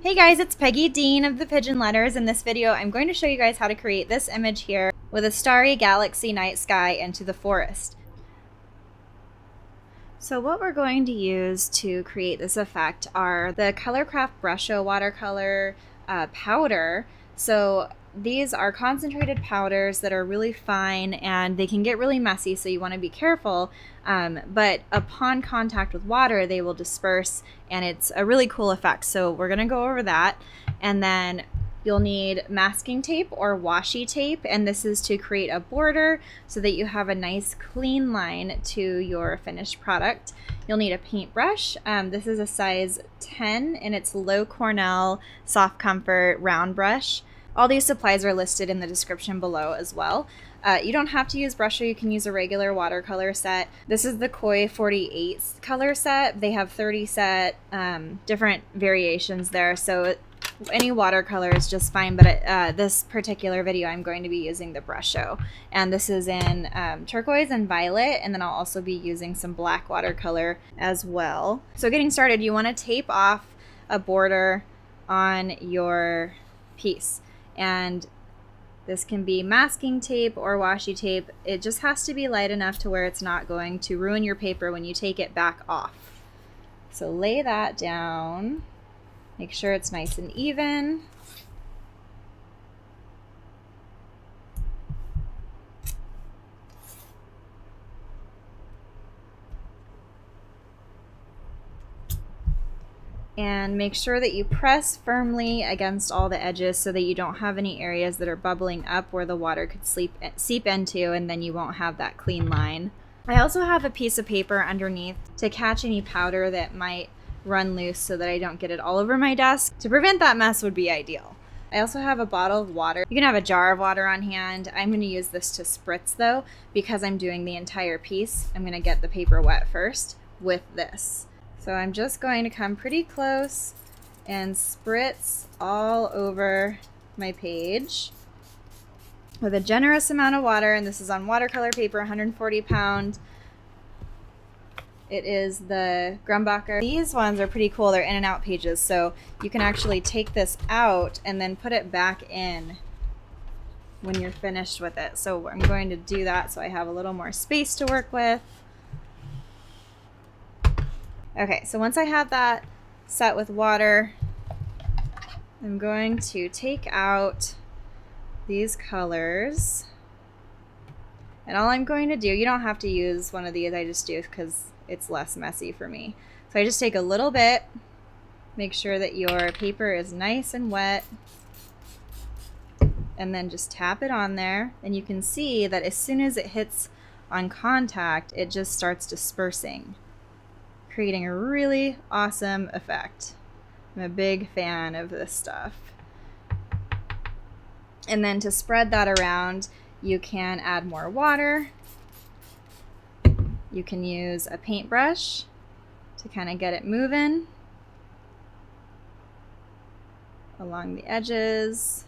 Hey guys, it's Peggy Dean of the Pigeon Letters. In this video, I'm going to show you guys how to create this image here with a starry galaxy night sky into the forest. So what we're going to use to create this effect are the Colorcraft Brusho watercolor powder. So these are concentrated powders that are really fine and they can get really messy, so you want to be careful. But upon contact with water, they will disperse and it's a really cool effect. So we're going to go over that, and then you'll need masking tape or washi tape, and this is to create a border so that you have a nice clean line to your finished product. You'll need a paintbrush. This is a size 10 and it's low Cornell soft comfort round brush. All these supplies are listed in the description below as well. You don't have to use Brusho, you can use a regular watercolor set. This is the Koi 48 color set. They have 30 set different variations there, so any watercolor is just fine, but this particular video I'm going to be using the Brusho. And this is in turquoise and violet, and then I'll also be using some black watercolor as well. So getting started, you want to tape off a border on your piece. And this can be masking tape or washi tape. It just has to be light enough to where it's not going to ruin your paper when you take it back off. So lay that down. Make sure it's nice and even. And make sure that you press firmly against all the edges so that you don't have any areas that are bubbling up where the water could seep into, and then you won't have that clean line. I also have a piece of paper underneath to catch any powder that might run loose so that I don't get it all over my desk. To prevent that mess would be ideal. I also have a bottle of water. You can have a jar of water on hand. I'm going to use this to spritz though, because I'm doing the entire piece. I'm going to get the paper wet first with this. So I'm just going to come pretty close and spritz all over my page with a generous amount of water, and this is on watercolor paper, 140 pound. It is the Grumbacher. These ones are pretty cool. They're In&Out pages, so you can actually take this out and then put it back in when you're finished with it. So I'm going to do that so I have a little more space to work with. Okay, so once I have that set with water, I'm going to take out these colors. And all I'm going to do, you don't have to use one of these, I just do because it's less messy for me. So I just take a little bit, make sure that your paper is nice and wet, and then just tap it on there. And you can see that as soon as it hits on contact, it just starts dispersing, creating a really awesome effect. I'm a big fan of this stuff. And then to spread that around, you can add more water. You can use a paintbrush to kind of get it moving along the edges.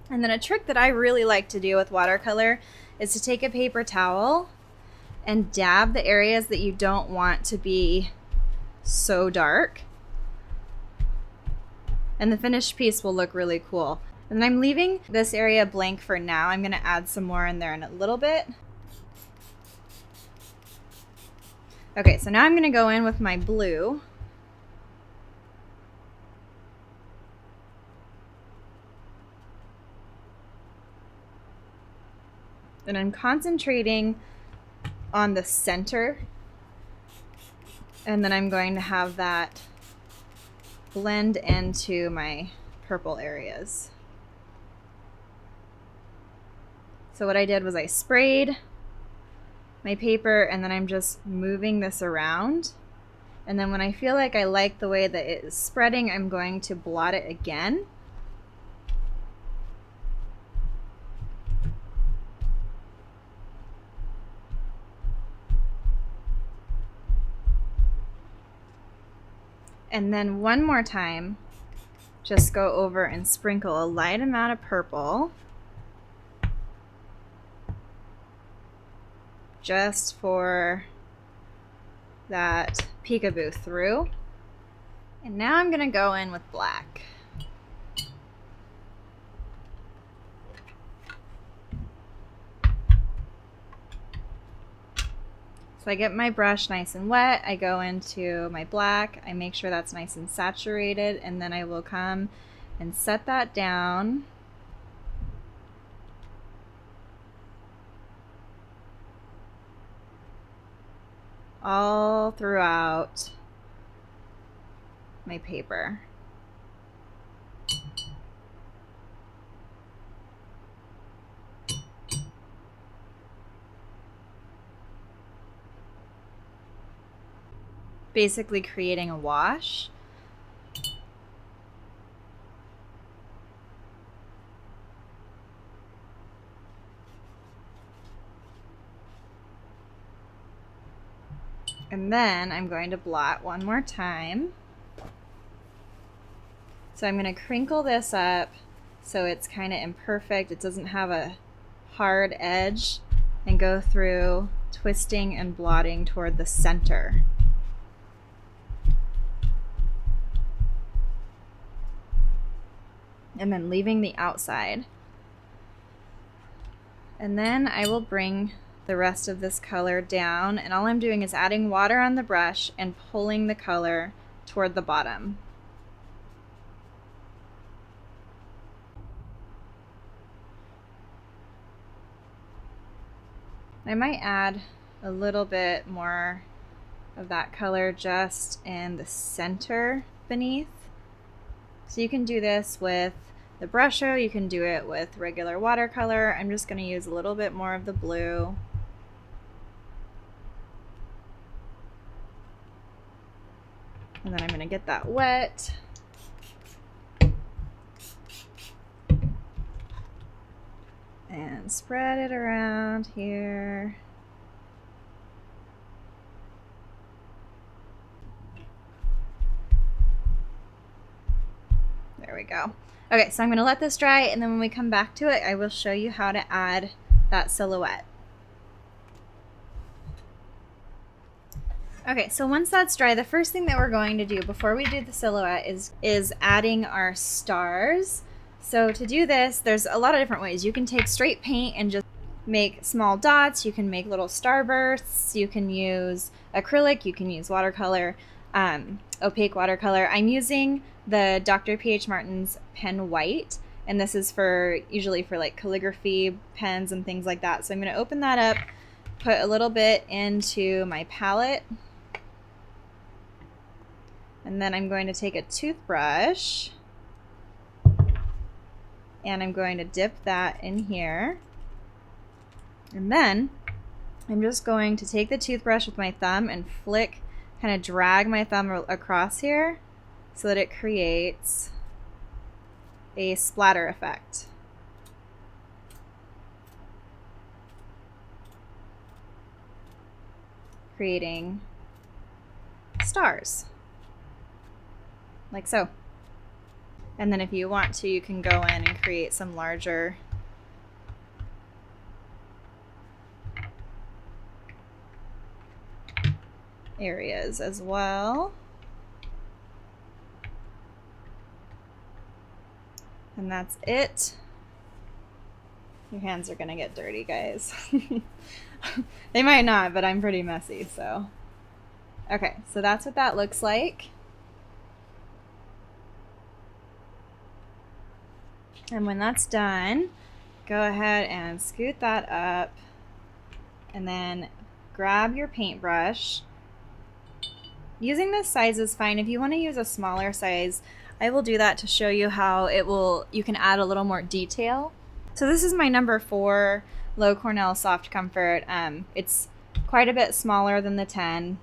And then a trick that I really like to do with watercolor is to take a paper towel and dab the areas that you don't want to be so dark. And the finished piece will look really cool. And I'm leaving this area blank for now. I'm gonna add some more in there in a little bit. Okay, so now I'm gonna go in with my blue. And I'm concentrating on the center, and then I'm going to have that blend into my purple areas. So what I did was I sprayed my paper, and then I'm just moving this around, and then when I feel like I like the way that it is spreading, I'm going to blot it again. And then one more time, just go over and sprinkle a light amount of purple just for that peekaboo through. And now I'm gonna go in with black. So I get my brush nice and wet, I go into my black, I make sure that's nice and saturated, and then I will come and set that down. All throughout my paper. Basically creating a wash. And then I'm going to blot one more time. So I'm going to crinkle this up so it's kind of imperfect. It doesn't have a hard edge, and go through twisting and blotting toward the center. And then leaving the outside. And then I will bring the rest of this color down, and all I'm doing is adding water on the brush and pulling the color toward the bottom. I might add a little bit more of that color just in the center beneath. So you can do this with the Brusho, you can do it with regular watercolor. I'm just going to use a little bit more of the blue. And then I'm going to get that wet. And spread it around here. There we go. Okay, so I'm going to let this dry, and then when we come back to it, I will show you how to add that silhouette. Okay, so once that's dry, the first thing that we're going to do before we do the silhouette is adding our stars. So to do this, there's a lot of different ways. You can take straight paint and just make small dots. You can make little starbursts. You can use acrylic. You can use watercolor, opaque watercolor. I'm using the Dr. P.H. Martin's pen white, and this is for usually for like calligraphy pens and things like that. So I'm going to open that up, put a little bit into my palette, and then I'm going to take a toothbrush and I'm going to dip that in here, and then I'm just going to take the toothbrush with my thumb and flick, kind of drag my thumb across here so that it creates a splatter effect. Creating stars, like so. And then if you want to, you can go in and create some larger areas as well. And that's it. Your hands are gonna get dirty, guys. They might not, but I'm pretty messy, so. Okay, so that's what that looks like. And when that's done, go ahead and scoot that up, and then grab your paintbrush. Using this size is fine. If you want to use a smaller size, I will do that to show you how you can add a little more detail. So this is my number 4 Low Cornell Soft Comfort. It's quite a bit smaller than the 10.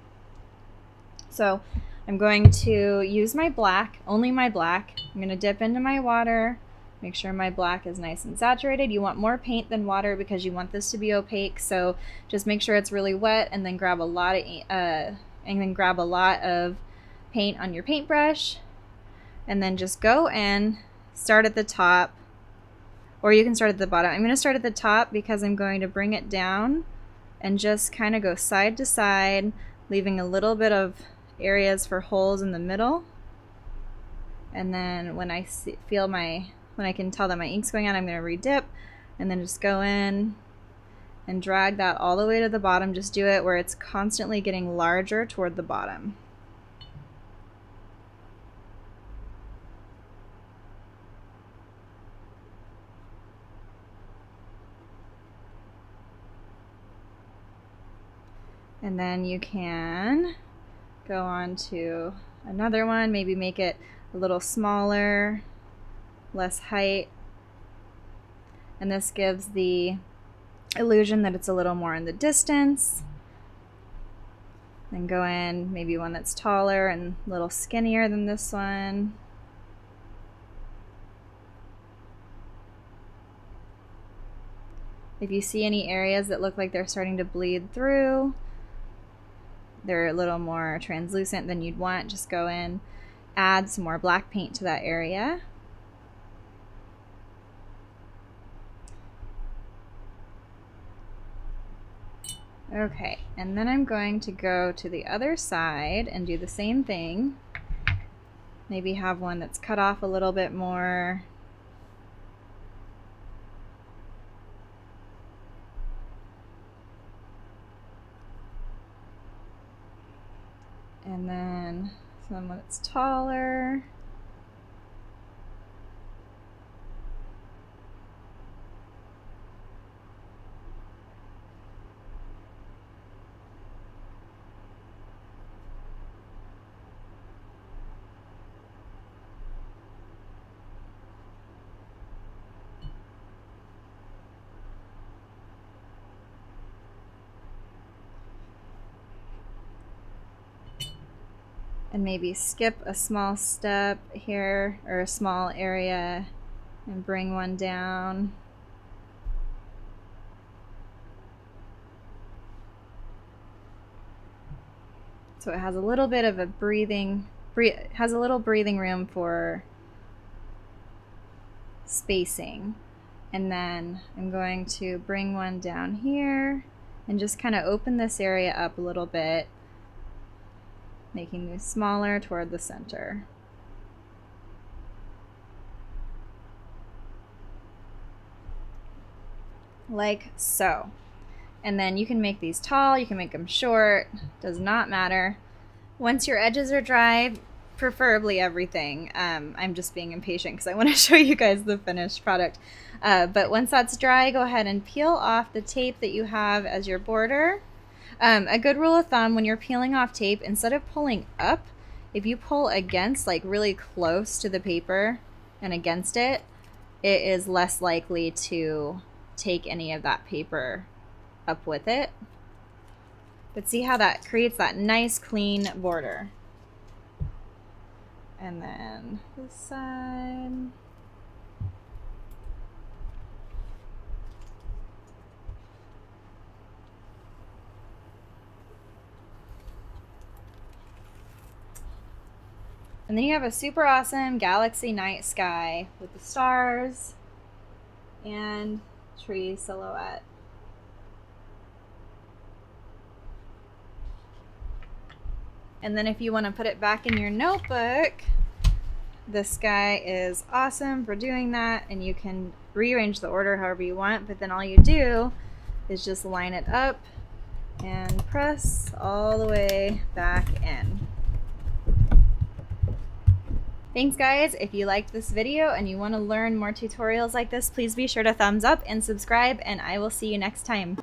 So I'm going to use my black, only my black. I'm going to dip into my water, make sure my black is nice and saturated. You want more paint than water because you want this to be opaque. So just make sure it's really wet, and then grab a lot of paint on your paintbrush, and then just go in, start at the top, or you can start at the bottom. I'm going to start at the top because I'm going to bring it down and just kind of go side to side, leaving a little bit of areas for holes in the middle. And then when I when I can tell that my ink's going out, I'm going to redip and then just go in and drag that all the way to the bottom. Just do it where it's constantly getting larger toward the bottom. And then you can go on to another one, maybe make it a little smaller, less height. And this gives the illusion that it's a little more in the distance. Then go in, maybe one that's taller and a little skinnier than this one. If you see any areas that look like they're starting to bleed through, they're a little more translucent than you'd want, just go in, add some more black paint to that area. Okay, and then I'm going to go to the other side and do the same thing. Maybe have one that's cut off a little bit more. And then someone that's taller. And maybe skip a small step here, or a small area, and bring one down. So it has a little bit of a has a little breathing room for spacing. And then I'm going to bring one down here and just kind of open this area up a little bit, making these smaller toward the center. Like so. And then you can make these tall, you can make them short, does not matter. Once your edges are dry, preferably everything. I'm just being impatient because I want to show you guys the finished product. But once that's dry, go ahead and peel off the tape that you have as your border. A good rule of thumb when you're peeling off tape, instead of pulling up, if you pull against, like really close to the paper and against it, it is less likely to take any of that paper up with it. But see how that creates that nice clean border. And then this side. And then you have a super awesome galaxy night sky with the stars and tree silhouette. And then if you want to put it back in your notebook, this sky is awesome for doing that, and you can rearrange the order however you want, but then all you do is just line it up and press all the way back in. Thanks guys. If you liked this video and you want to learn more tutorials like this, please be sure to thumbs up and subscribe, and I will see you next time.